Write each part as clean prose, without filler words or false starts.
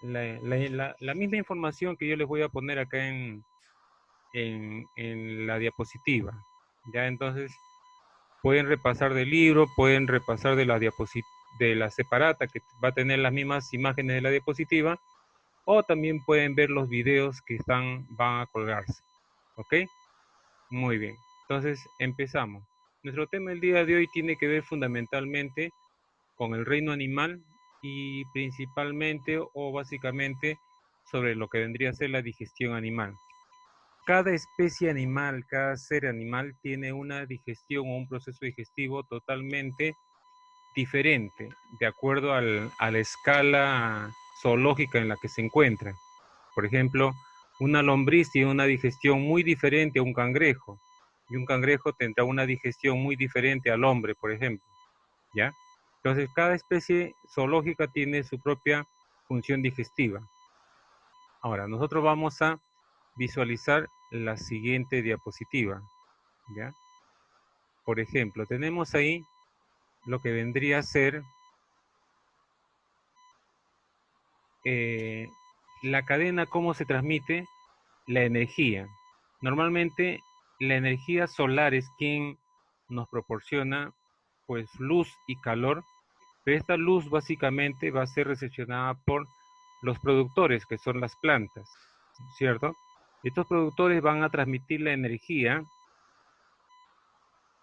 la misma información que yo les voy a poner acá en la diapositiva. Ya, entonces pueden repasar del libro, pueden repasar de de la separata que va a tener las mismas imágenes de la diapositiva, o también pueden ver los videos que van a colgarse. ¿Ok? Muy bien. Entonces empezamos. Nuestro tema del día de hoy tiene que ver fundamentalmente con el reino animal y principalmente o básicamente sobre lo que vendría a ser la digestión animal. Cada especie animal, cada ser animal tiene una digestión o un proceso digestivo totalmente diferente de acuerdo a la escala zoológica en la que se encuentra. Por ejemplo, una lombriz tiene una digestión muy diferente a un cangrejo y un cangrejo tendrá una digestión muy diferente al hombre, por ejemplo. ¿Ya? Entonces, cada especie zoológica tiene su propia función digestiva. Ahora, nosotros vamos a visualizar la siguiente diapositiva. ¿Ya? Por ejemplo, tenemos ahí lo que vendría a ser la cadena, cómo se transmite la energía. Normalmente, la energía solar es quien nos proporciona pues luz y calor, pero esta luz básicamente va a ser recepcionada por los productores, que son las plantas, ¿cierto? Estos productores van a transmitir la energía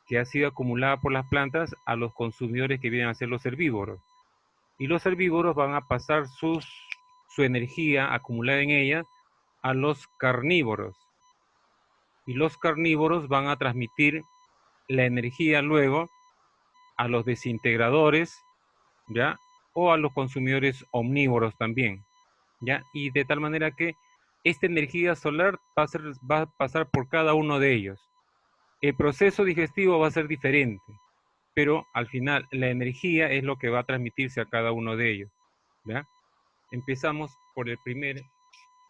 que ha sido acumulada por las plantas a los consumidores que vienen a ser los herbívoros. Y los herbívoros van a pasar su energía acumulada en ella a los carnívoros. Y los carnívoros van a transmitir la energía luego a los desintegradores, ¿ya? O a los consumidores omnívoros también, ¿ya? Y de tal manera que esta energía solar va a pasar por cada uno de ellos. El proceso digestivo va a ser diferente, pero al final la energía es lo que va a transmitirse a cada uno de ellos, ¿ya? Empezamos por el primer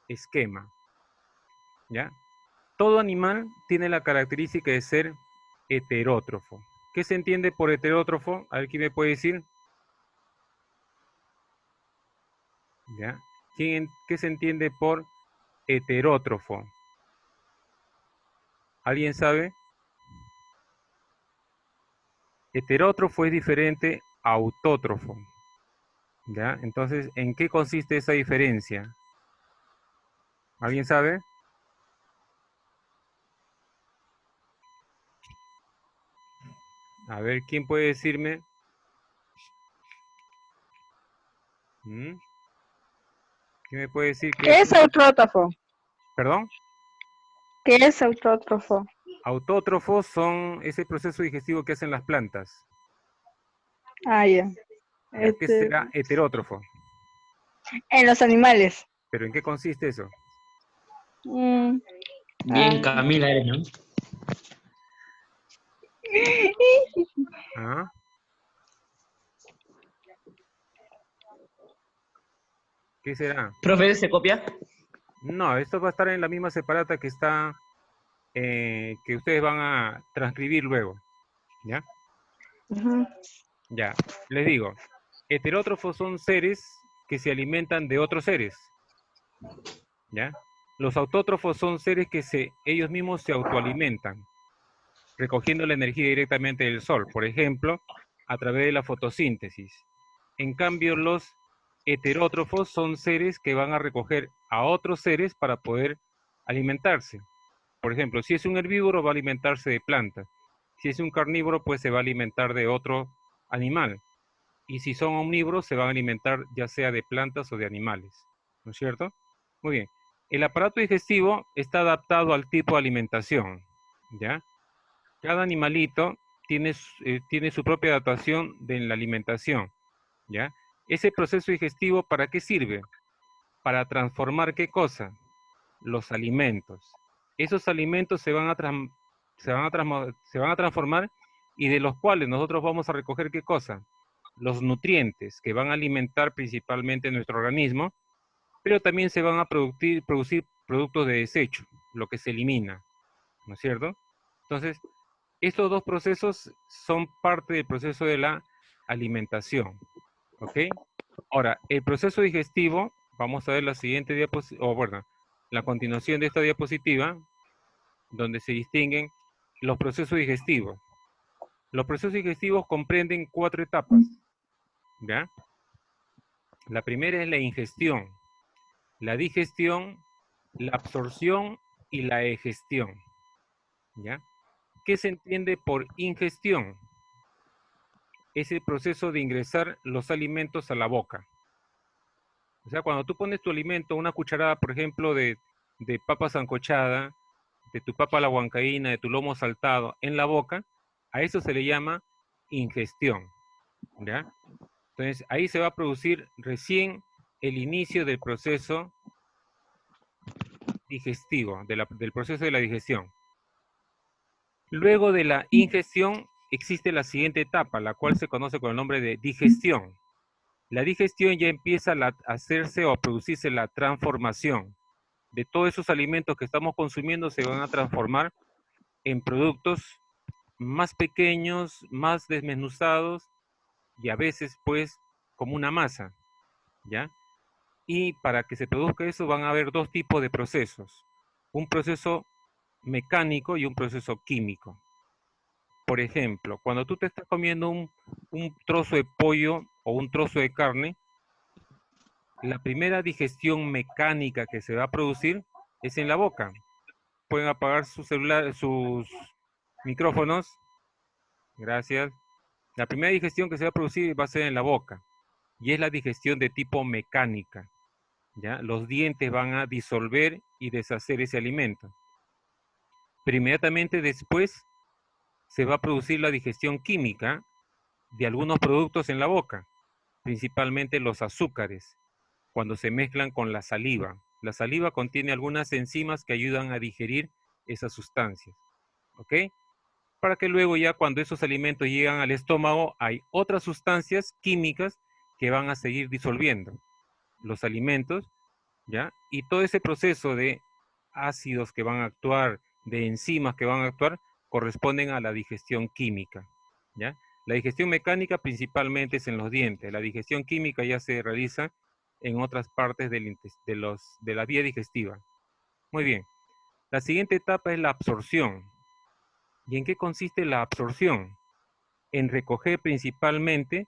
esquema, ¿ya? Todo animal tiene la característica de ser heterótrofo. ¿Qué se entiende por heterótrofo? A ver, ¿quién me puede decir? ¿Ya? ¿Qué se entiende por heterótrofo? ¿Alguien sabe? Heterótrofo es diferente a autótrofo. ¿Ya? Entonces, ¿en qué consiste esa diferencia? ¿Alguien sabe? A ver, ¿quién puede decirme? ¿Mm? ¿Quién me puede decir qué ¿Qué es? es autótrofo? ¿Perdón? ¿Qué es autótrofo? Autótrofos son ese proceso digestivo que hacen las plantas. Ah, ya. ¿Ya? ¿Qué será heterótrofo? En los animales. ¿Pero en qué consiste eso? Mm, Bien, ah. Camila, eres, ¿no? ¿Ah? ¿Qué será? Profe, ¿se copia? No, esto va a estar en la misma separata que está, que ustedes van a transcribir luego. ¿Ya? Ujú. Ya, les digo, heterótrofos son seres que se alimentan de otros seres. ¿Ya? Los autótrofos son seres que ellos mismos se autoalimentan, recogiendo la energía directamente del sol, por ejemplo, a través de la fotosíntesis. En cambio, los heterótrofos son seres que van a recoger a otros seres para poder alimentarse. Por ejemplo, si es un herbívoro, va a alimentarse de plantas. Si es un carnívoro, pues se va a alimentar de otro animal. Y si son omnívoros, se van a alimentar ya sea de plantas o de animales. ¿No es cierto? Muy bien. El aparato digestivo está adaptado al tipo de alimentación. ¿Ya? Cada animalito tiene su propia adaptación de la alimentación. ¿Ya? Ese proceso digestivo, ¿para qué sirve? Para transformar ¿qué cosa? Los alimentos. Esos alimentos se van a transformar y de los cuales nosotros vamos a recoger ¿qué cosa? Los nutrientes que van a alimentar principalmente nuestro organismo, pero también se van a producir productos de desecho, lo que se elimina, ¿no es cierto? Entonces, estos dos procesos son parte del proceso de la alimentación, ¿ok? Ahora, el proceso digestivo vamos a ver la siguiente diapositiva, o bueno, la continuación de esta diapositiva, donde se distinguen los procesos digestivos. Los procesos digestivos comprenden 4 etapas, ¿ya? La primera es la ingestión, la digestión, la absorción y la egestión, ¿ya? ¿Qué se entiende por ingestión? Es el proceso de ingresar los alimentos a la boca. O sea, cuando tú pones tu alimento, una cucharada, por ejemplo, de papa sancochada, de tu papa a la huancaína, de tu lomo saltado en la boca, a eso se le llama ingestión, ¿ya? Entonces, ahí se va a producir recién el inicio del proceso digestivo, del proceso de la digestión. Luego de la ingestión existe la siguiente etapa, la cual se conoce con el nombre de digestión. La digestión ya empieza a hacerse o a producirse la transformación. De todos esos alimentos que estamos consumiendo se van a transformar en productos más pequeños, más desmenuzados y a veces pues como una masa, ¿ya? Y para que se produzca eso van a haber 2 tipos de procesos, un proceso mecánico y un proceso químico. Por ejemplo, cuando tú te estás comiendo un trozo de pollo o un trozo de carne, la primera digestión mecánica que se va a producir es en la boca. Pueden apagar sus micrófonos. Gracias. La primera digestión que se va a producir va a ser en la boca y es la digestión de tipo mecánica, ¿ya? Los dientes van a disolver y deshacer ese alimento. Pero inmediatamente después se va a producir la digestión química de algunos productos en la boca, principalmente los azúcares, cuando se mezclan con la saliva. La saliva contiene algunas enzimas que ayudan a digerir esas sustancias, ¿ok? Para que luego ya cuando esos alimentos llegan al estómago hay otras sustancias químicas que van a seguir disolviendo los alimentos, ¿ya? Y todo ese proceso de ácidos que van a actuar, de enzimas que van a actuar, corresponden a la digestión química, ¿ya? La digestión mecánica principalmente es en los dientes, la digestión química ya se realiza en otras partes de la vía digestiva. Muy bien, la siguiente etapa es la absorción. ¿Y en qué consiste la absorción? En recoger principalmente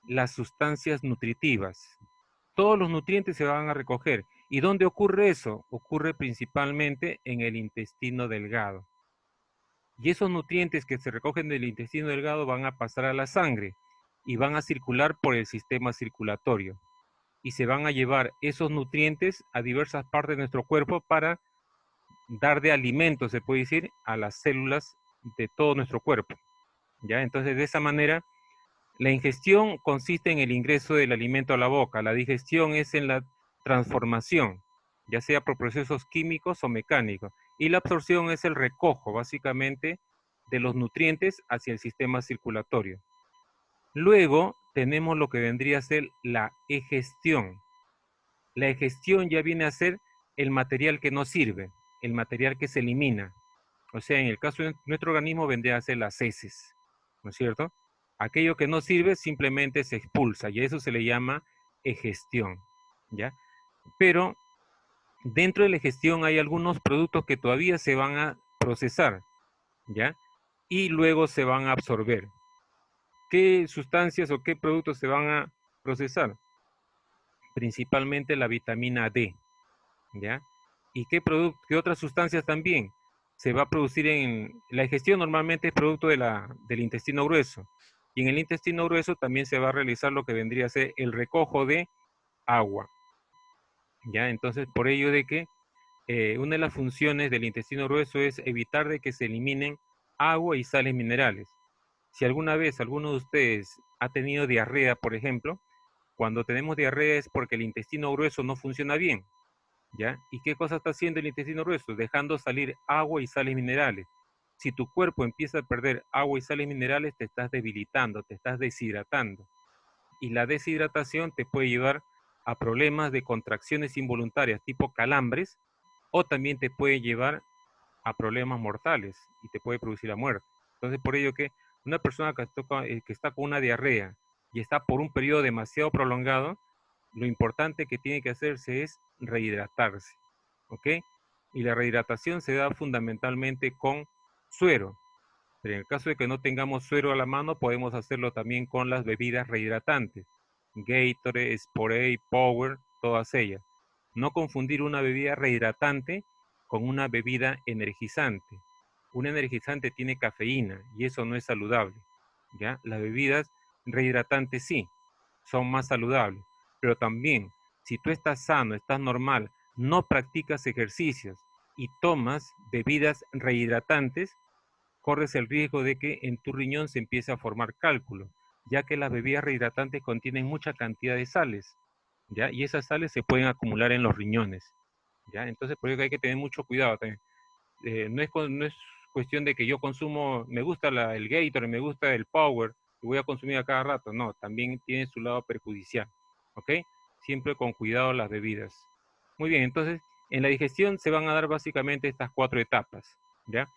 las sustancias nutritivas. Todos los nutrientes se van a recoger. ¿Y dónde ocurre eso? Ocurre principalmente en el intestino delgado. Y esos nutrientes que se recogen del intestino delgado van a pasar a la sangre y van a circular por el sistema circulatorio. Y se van a llevar esos nutrientes a diversas partes de nuestro cuerpo para dar de alimento, se puede decir, a las células de todo nuestro cuerpo. ¿Ya? Entonces, de esa manera, la ingestión consiste en el ingreso del alimento a la boca. La digestión es en la transformación, ya sea por procesos químicos o mecánicos. Y la absorción es el recojo, básicamente, de los nutrientes hacia el sistema circulatorio. Luego tenemos lo que vendría a ser la egestión. La egestión ya viene a ser el material que no sirve, el material que se elimina. O sea, en el caso de nuestro organismo vendría a ser las heces, ¿no es cierto? Aquello que no sirve simplemente se expulsa y a eso se le llama egestión, ¿ya? Pero dentro de la egestión hay algunos productos que todavía se van a procesar, ¿ya? Y luego se van a absorber. ¿Qué sustancias o qué productos se van a procesar? Principalmente la vitamina D, ¿ya? ¿Y qué otras sustancias también? Se va a producir en la digestión normalmente es producto del intestino grueso. Y en el intestino grueso también se va a realizar lo que vendría a ser el recojo de agua. ¿Ya? Entonces, por ello de que una de las funciones del intestino grueso es evitar de que se eliminen agua y sales minerales. Si alguna vez alguno de ustedes ha tenido diarrea, por ejemplo, cuando tenemos diarrea es porque el intestino grueso no funciona bien. ¿Ya? ¿Y qué cosa está haciendo el intestino grueso? Dejando salir agua y sales minerales. Si tu cuerpo empieza a perder agua y sales minerales, te estás debilitando, te estás deshidratando. Y la deshidratación te puede llevar a problemas de contracciones involuntarias, tipo calambres, o también te puede llevar a problemas mortales y te puede producir la muerte. Entonces, por ello que una persona que está con una diarrea y está por un periodo demasiado prolongado, lo importante que tiene que hacerse es rehidratarse, ¿ok? Y la rehidratación se da fundamentalmente con suero. Pero en el caso de que no tengamos suero a la mano, podemos hacerlo también con las bebidas rehidratantes. Gatorade, Sporade, Power, todas ellas. No confundir una bebida rehidratante con una bebida energizante. Un energizante tiene cafeína y eso no es saludable, ¿ya? Las bebidas rehidratantes sí, son más saludables, pero también si tú estás sano, estás normal, no practicas ejercicios y tomas bebidas rehidratantes, corres el riesgo de que en tu riñón se empiece a formar cálculo, ya que las bebidas rehidratantes contienen mucha cantidad de sales, ¿ya? Y esas sales se pueden acumular en los riñones, ¿ya? Entonces, por eso hay que tener mucho cuidado también. No es cuestión de que yo consumo, me gusta el Gatorade, me gusta el Power, y voy a consumir a cada rato. No, también tiene su lado perjudicial, ¿ok? Siempre con cuidado las bebidas. Muy bien, entonces, en la digestión se van a dar básicamente estas 4 etapas, ¿ya?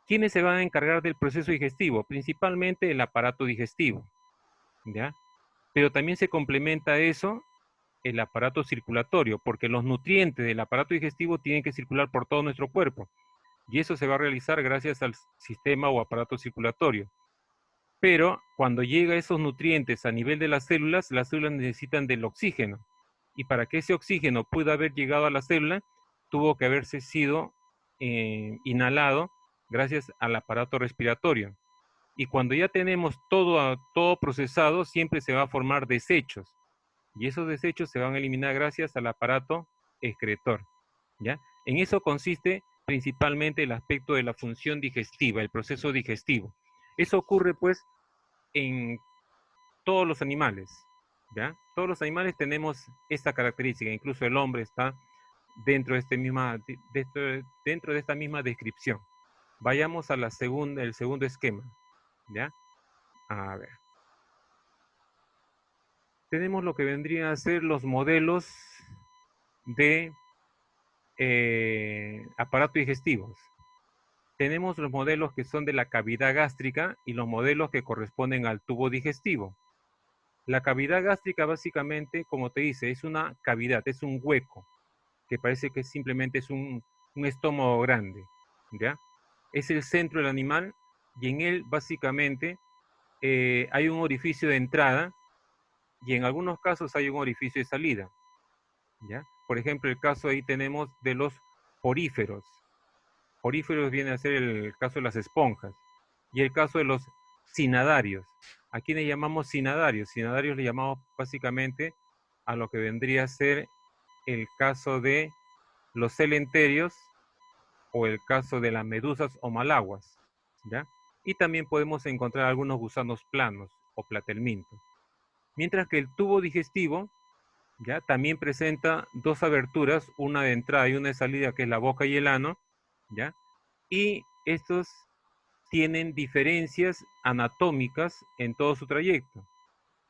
¿Quiénes se van a encargar del proceso digestivo? Principalmente el aparato digestivo, ¿ya? Pero también se complementa eso el aparato circulatorio, porque los nutrientes del aparato digestivo tienen que circular por todo nuestro cuerpo, y eso se va a realizar gracias al sistema o aparato circulatorio. Pero cuando llega esos nutrientes a nivel de las células necesitan del oxígeno, y para que ese oxígeno pueda haber llegado a la célula, tuvo que haberse sido inhalado gracias al aparato respiratorio. Y cuando ya tenemos todo procesado, siempre se va a formar desechos. Y esos desechos se van a eliminar gracias al aparato excretor, ¿ya? En eso consiste principalmente el aspecto de la función digestiva, el proceso digestivo. Eso ocurre, pues, en todos los animales, ¿ya? Todos los animales tenemos esta característica, incluso el hombre está dentro de, dentro de esta misma descripción. Vayamos a el segundo esquema, ¿ya? A ver. Tenemos lo que vendrían a ser los modelos de aparato digestivos. Tenemos los modelos que son de la cavidad gástrica y los modelos que corresponden al tubo digestivo. La cavidad gástrica básicamente, como te dice, es una cavidad, es un hueco, que parece que simplemente es un estómago grande, ¿ya? Es el centro del animal y en él básicamente hay un orificio de entrada y en algunos casos hay un orificio de salida, ¿ya? Por ejemplo, el caso ahí tenemos de los poríferos. Poríferos viene a ser el caso de las esponjas. Y el caso de los cinadarios. ¿A quiénes llamamos cinadarios? Cinadarios le llamamos básicamente a lo que vendría a ser el caso de los celenterios o el caso de las medusas o malaguas, ¿ya? Y también podemos encontrar algunos gusanos planos o platelmintos. Mientras que el tubo digestivo, ¿ya? También presenta dos aberturas, una de entrada y una de salida, que es la boca y el ano, ¿ya? Y estos tienen diferencias anatómicas en todo su trayecto,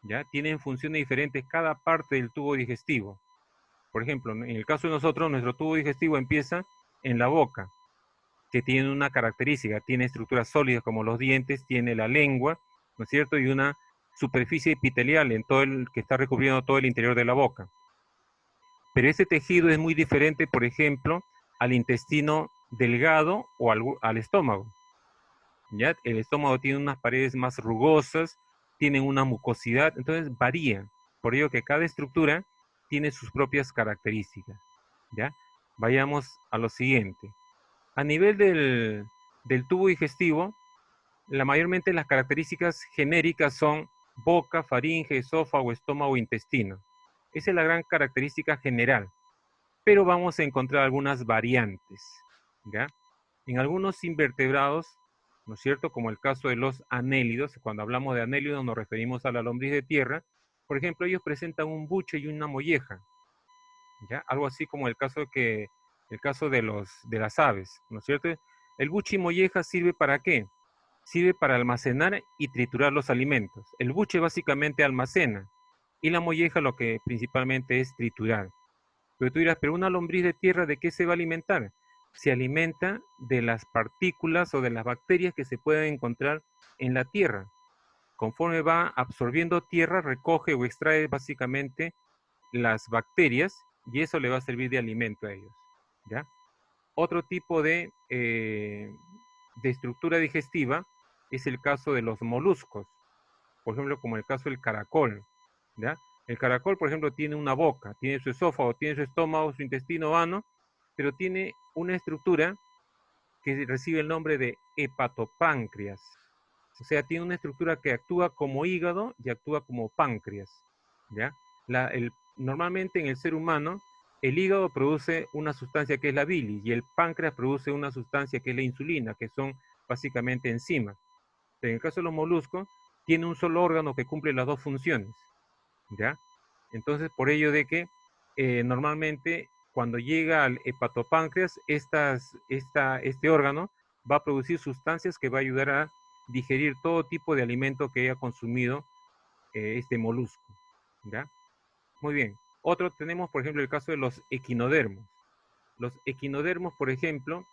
¿ya? Tienen funciones diferentes cada parte del tubo digestivo. Por ejemplo, en el caso de nosotros, nuestro tubo digestivo empieza en la boca, que tiene una característica, tiene estructuras sólidas como los dientes, tiene la lengua, ¿no es cierto? Y una superficie epitelial en todo el que está recubriendo todo el interior de la boca. Pero ese tejido es muy diferente, por ejemplo, al intestino delgado o al estómago. ¿Ya? El estómago tiene unas paredes más rugosas, tienen una mucosidad, entonces varía. Por ello que cada estructura tiene sus propias características, ¿ya? Vayamos a lo siguiente. A nivel del tubo digestivo, mayormente las características genéricas son boca, faringe, esófago, estómago, intestino. Esa es la gran característica general. Pero vamos a encontrar algunas variantes, ¿ya? En algunos invertebrados, ¿no es cierto? Como el caso de los anélidos. Cuando hablamos de anélidos nos referimos a la lombriz de tierra. Por ejemplo, ellos presentan un buche y una molleja, ¿ya? Algo así como el caso de las aves, ¿no es cierto? El buche y molleja sirve ¿para qué? Sirve para almacenar y triturar los alimentos. El buche básicamente almacena y la molleja lo que principalmente es triturar. Pero tú dirás, pero una lombriz de tierra, ¿de qué se va a alimentar? Se alimenta de las partículas o de las bacterias que se pueden encontrar en la tierra. Conforme va absorbiendo tierra, recoge o extrae básicamente las bacterias y eso le va a servir de alimento a ellos, ¿ya? Otro tipo de estructura digestiva es el caso de los moluscos, por ejemplo, como el caso del caracol, ¿ya? El caracol, por ejemplo, tiene una boca, tiene su esófago, tiene su estómago, su intestino vano, pero tiene una estructura que recibe el nombre de hepatopáncreas. O sea, tiene una estructura que actúa como hígado y actúa como páncreas, ¿ya? Normalmente en el ser humano, el hígado produce una sustancia que es la bilis y el páncreas produce una sustancia que es la insulina, que son básicamente enzimas. En el caso de los moluscos, tiene un solo órgano que cumple las dos funciones, ¿ya? Entonces, por ello de que normalmente cuando llega al hepatopáncreas, este órgano va a producir sustancias que va a ayudar a digerir todo tipo de alimento que haya consumido este molusco, ¿ya? Muy bien. Otro tenemos, por ejemplo, el caso de los equinodermos. Los equinodermos, por ejemplo,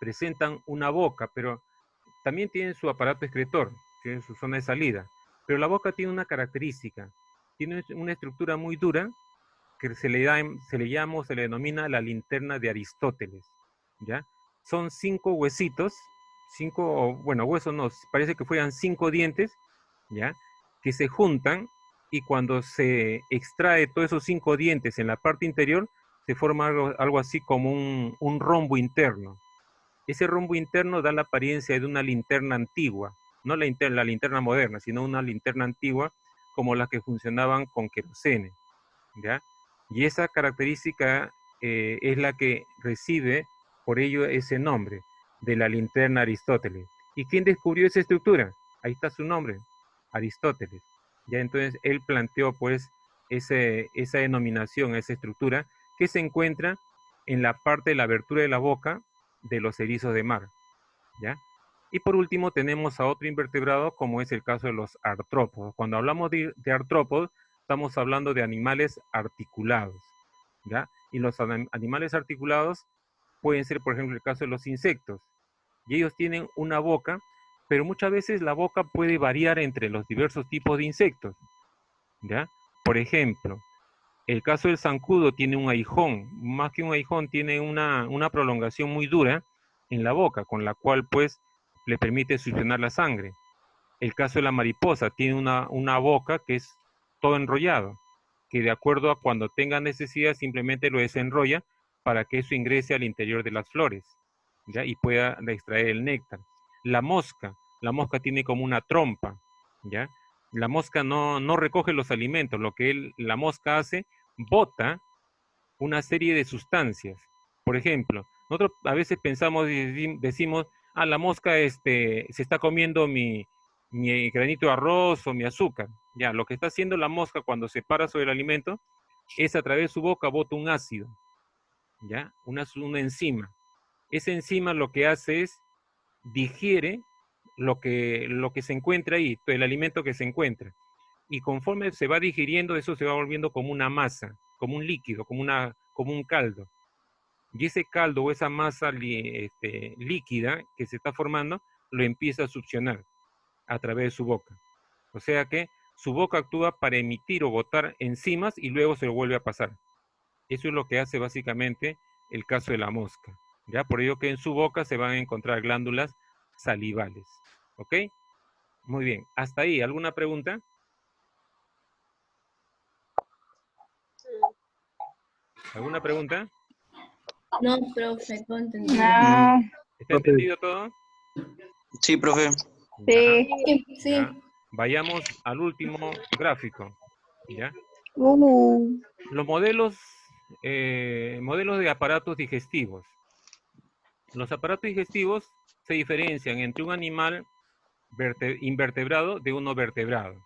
presentan una boca, pero también tienen su aparato excretor, tienen su zona de salida. Pero la boca tiene una característica, tiene una estructura muy dura que se le denomina la linterna de Aristóteles, ¿ya? Son 5 huesitos, bueno, huesos no, parece que fueran 5 dientes, ¿ya? Que se juntan y cuando se extrae todos esos 5 dientes en la parte interior, se forma algo así como un rombo interno. Ese rombo interno da la apariencia de una linterna antigua, no la linterna moderna, sino una linterna antigua como las que funcionaban con querosene, ¿ya? Y esa característica es la que recibe por ello ese nombre de la linterna Aristóteles. ¿Y quién descubrió esa estructura? Ahí está su nombre, Aristóteles. Ya entonces él planteó pues esa denominación, esa estructura que se encuentra en la parte de la abertura de la boca de los erizos de mar, ¿ya? Y por último tenemos a otro invertebrado como es el caso de los artrópodos. Cuando hablamos de artrópodos, estamos hablando de animales articulados, ¿ya? Y los animales articulados pueden ser, por ejemplo, el caso de los insectos. Y ellos tienen una boca, pero muchas veces la boca puede variar entre los diversos tipos de insectos, ¿ya? Por ejemplo, el caso del zancudo tiene un aguijón, más que un aguijón, tiene una prolongación muy dura en la boca, con la cual pues le permite succionar la sangre. El caso de la mariposa tiene una boca que es todo enrollado, que de acuerdo a cuando tenga necesidad simplemente lo desenrolla para que eso ingrese al interior de las flores, ¿ya? Y pueda extraer el néctar. La mosca tiene como una trompa, ¿ya? La mosca no recoge los alimentos, lo que la mosca hace, bota una serie de sustancias. Por ejemplo, nosotros a veces pensamos y decimos, la mosca se está comiendo mi granito de arroz o mi azúcar. Ya, lo que está haciendo la mosca cuando se para sobre el alimento es a través de su boca bota un ácido, ya, una enzima. Esa enzima lo que hace es digiere lo que se encuentra ahí, el alimento que se encuentra. Y conforme se va digiriendo, eso se va volviendo como una masa, como un líquido, como un caldo. Y ese caldo o esa masa líquida que se está formando, lo empieza a succionar a través de su boca. O sea que su boca actúa para emitir o botar enzimas y luego se lo vuelve a pasar. Eso es lo que hace básicamente el caso de la mosca. ¿Ya? Por ello que en su boca se van a encontrar glándulas salivales. ¿Ok? Muy bien. Hasta ahí. ¿Alguna pregunta? ¿Alguna pregunta? No, profe, todo entendido. No, ¿Está entendido todo? Sí, profe. sí. Sí. Ya. Vayamos al último gráfico. ¿Ya? Los modelos de aparatos digestivos. Los aparatos digestivos se diferencian entre un animal invertebrado de uno vertebrado.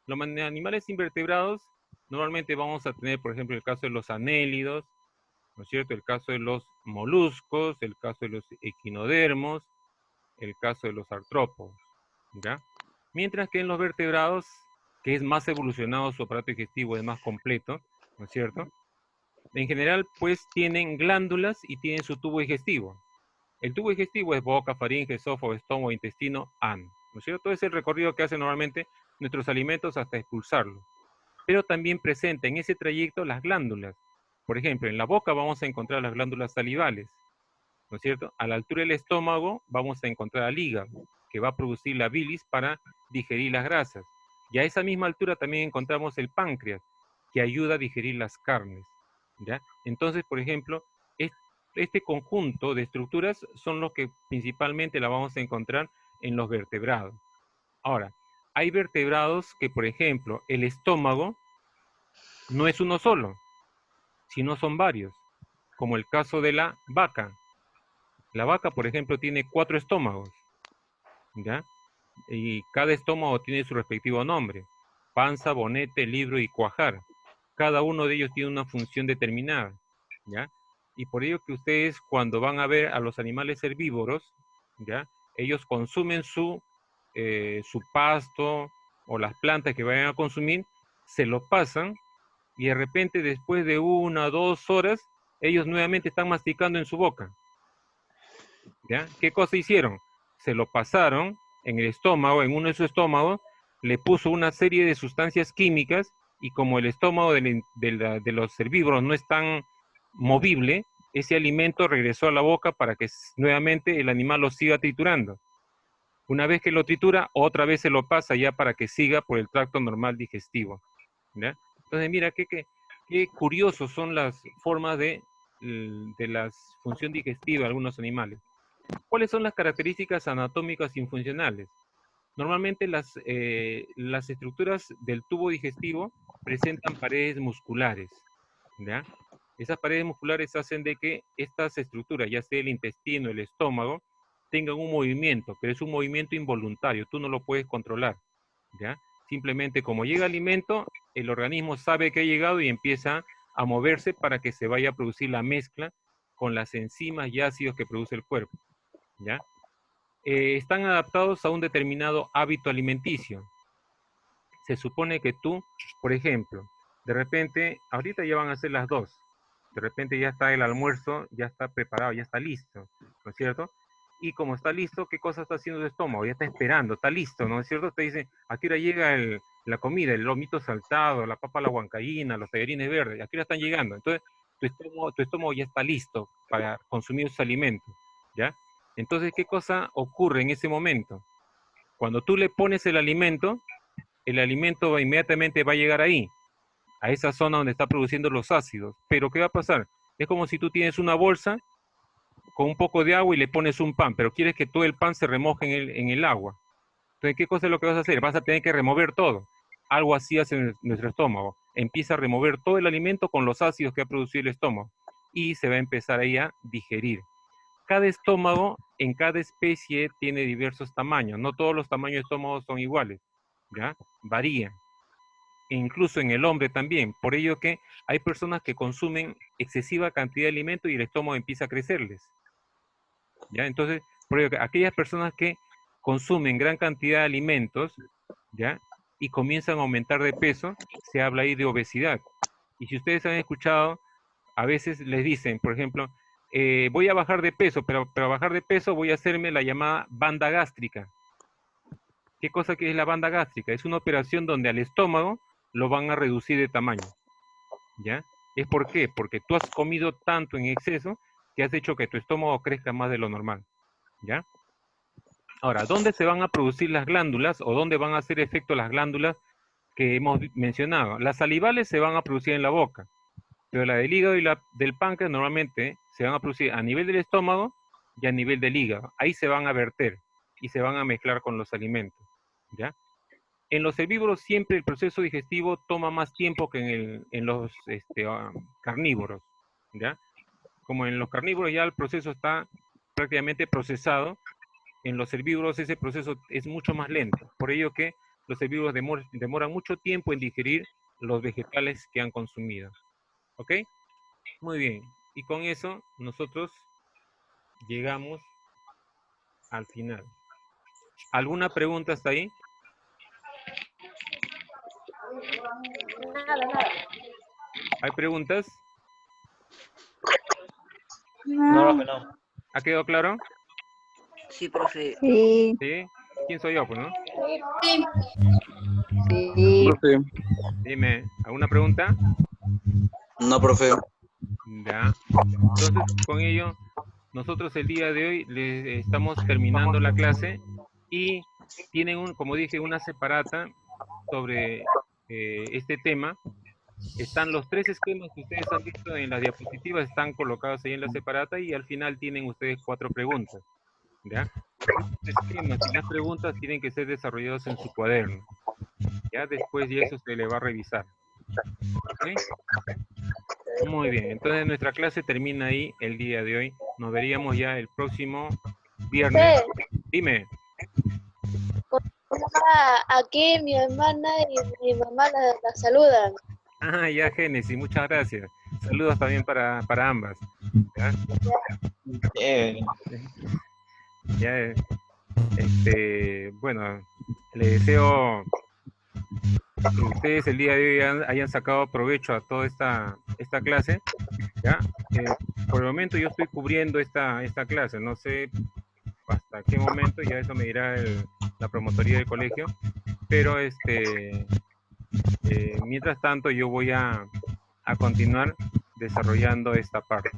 Los animales invertebrados normalmente vamos a tener, por ejemplo, el caso de los anélidos, ¿no es cierto? El caso de los moluscos, el caso de los equinodermos, el caso de los artrópodos, ¿ya? Mientras que en los vertebrados, que es más evolucionado su aparato digestivo, es más completo, ¿no es cierto? En general, pues tienen glándulas y tienen su tubo digestivo. El tubo digestivo es boca, faringe, esófago, estómago, intestino, ano, ¿no es cierto? Todo es el recorrido que hacen normalmente nuestros alimentos hasta expulsarlos. pero también presenta en ese trayecto las glándulas. Por ejemplo, en la boca vamos a encontrar las glándulas salivales, ¿no es cierto? A la altura del estómago vamos a encontrar al hígado, que va a producir la bilis para digerir las grasas. Y a esa misma altura también encontramos el páncreas, que ayuda a digerir las carnes, ¿ya? Entonces, por ejemplo, este conjunto de estructuras son los que principalmente la vamos a encontrar en los vertebrados. Ahora, hay vertebrados que, por ejemplo, el estómago no es uno solo, sino son varios, como el caso de la vaca. La vaca, por ejemplo, tiene 4 estómagos, ¿ya? Y cada estómago tiene su respectivo nombre: panza, bonete, libro y cuajar. Cada uno de ellos tiene una función determinada, ¿ya? Y por ello que ustedes, cuando van a ver a los animales herbívoros, ¿ya? Ellos consumen su pasto o las plantas que vayan a consumir, se lo pasan, y de repente, después de 1 o 2 horas, ellos nuevamente están masticando en su boca, ¿ya? ¿Qué cosa hicieron? Se lo pasaron en el estómago, en uno de sus estómagos, le puso una serie de sustancias químicas, y como el estómago de los herbívoros no es tan movible, ese alimento regresó a la boca para que nuevamente el animal lo siga triturando. Una vez que lo tritura, otra vez se lo pasa ya para que siga por el tracto normal digestivo, ¿ya? Entonces, mira, qué curiosos son las formas de la función digestiva de algunos animales. ¿Cuáles son las características anatómicas y funcionales? Normalmente las estructuras del tubo digestivo presentan paredes musculares, ¿ya? Esas paredes musculares hacen de que estas estructuras, ya sea el intestino, el estómago, tengan un movimiento, pero es un movimiento involuntario, tú no lo puedes controlar, ¿ya? Simplemente, como llega alimento, el organismo sabe que ha llegado y empieza a moverse para que se vaya a producir la mezcla con las enzimas y ácidos que produce el cuerpo, ¿ya? Están adaptados a un determinado hábito alimenticio. Se supone que tú, por ejemplo, de repente, ahorita ya van a ser las 2, de repente ya está el almuerzo, ya está preparado, ya está listo, ¿no es cierto? Y como está listo, ¿qué cosa está haciendo tu estómago? Ya está esperando, está listo, ¿no es cierto? Te dice, ¿a qué hora llega la comida? El lomito saltado, la papa a la huancaína, los tallarines verdes, ¿a qué hora están llegando? Entonces, tu estómago ya está listo para consumir esos alimentos, ¿ya? Entonces, ¿qué cosa ocurre en ese momento? Cuando tú le pones el alimento inmediatamente va a llegar ahí, a esa zona donde está produciendo los ácidos. Pero ¿qué va a pasar? Es como si tú tienes una bolsa con un poco de agua y le pones un pan, pero quieres que todo el pan se remoje en el agua. Entonces, ¿qué cosa es lo que vas a hacer? Vas a tener que remover todo. Algo así hace nuestro estómago. Empieza a remover todo el alimento con los ácidos que ha producido el estómago, y se va a empezar ahí a digerir. Cada estómago en cada especie tiene diversos tamaños. No todos los tamaños de estómago son iguales, ¿ya? Varían. E incluso en el hombre también. Por ello que hay personas que consumen excesiva cantidad de alimento y el estómago empieza a crecerles, ¿ya? Entonces, por ello que aquellas personas que consumen gran cantidad de alimentos, ¿ya? Y comienzan a aumentar de peso, se habla ahí de obesidad. Y si ustedes han escuchado, a veces les dicen, por ejemplo, voy a bajar de peso, pero para bajar de peso voy a hacerme la llamada banda gástrica. ¿Qué cosa que es la banda gástrica? Es una operación donde al estómago lo van a reducir de tamaño, ¿ya? ¿Es por qué? Porque tú has comido tanto en exceso que has hecho que tu estómago crezca más de lo normal, ¿ya? Ahora, ¿dónde se van a producir las glándulas o dónde van a hacer efecto las glándulas que hemos mencionado? Las salivales se van a producir en la boca, pero la del hígado y la del páncreas normalmente se van a producir a nivel del estómago y a nivel del hígado. Ahí se van a verter y se van a mezclar con los alimentos, ¿ya? En los herbívoros siempre el proceso digestivo toma más tiempo que en los carnívoros, ¿ya? Como en los carnívoros ya el proceso está prácticamente procesado, en los herbívoros ese proceso es mucho más lento. Por ello que los herbívoros demoran mucho tiempo en digerir los vegetales que han consumido. ¿Ok? Muy bien. Y con eso nosotros llegamos al final. ¿Alguna pregunta hasta ahí? ¿Hay preguntas? No, profe, no. ¿Ha quedado claro? Sí, profe. Sí. ¿Sí? ¿Quién soy yo, pues, no? Sí. Sí. Profe. Dime, ¿alguna pregunta? No, profe. Ya. Entonces, con ello, nosotros el día de hoy les estamos terminando la clase y tienen, como dije, una separata sobre este tema. Están los 3 esquemas que ustedes han visto en las diapositivas, están colocados ahí en la separata y al final tienen ustedes 4 preguntas. ¿Ya? Estos esquemas y las preguntas tienen que ser desarrollados en su cuaderno. Ya después de eso se le va a revisar. ¿Okay? Muy bien, entonces nuestra clase termina ahí el día de hoy. Nos veríamos ya el próximo viernes. Dime. Aquí mi hermana y mi mamá la saludan. Ah, ya, Génesis, muchas gracias. Saludos también para ambas. ¿Ya? Ya, bueno, les deseo que ustedes el día de hoy hayan sacado provecho a toda esta clase. ¿Ya? Por el momento yo estoy cubriendo esta clase, no sé hasta qué momento, ya eso me dirá la promotoría del colegio, pero mientras tanto yo voy a continuar desarrollando esta parte.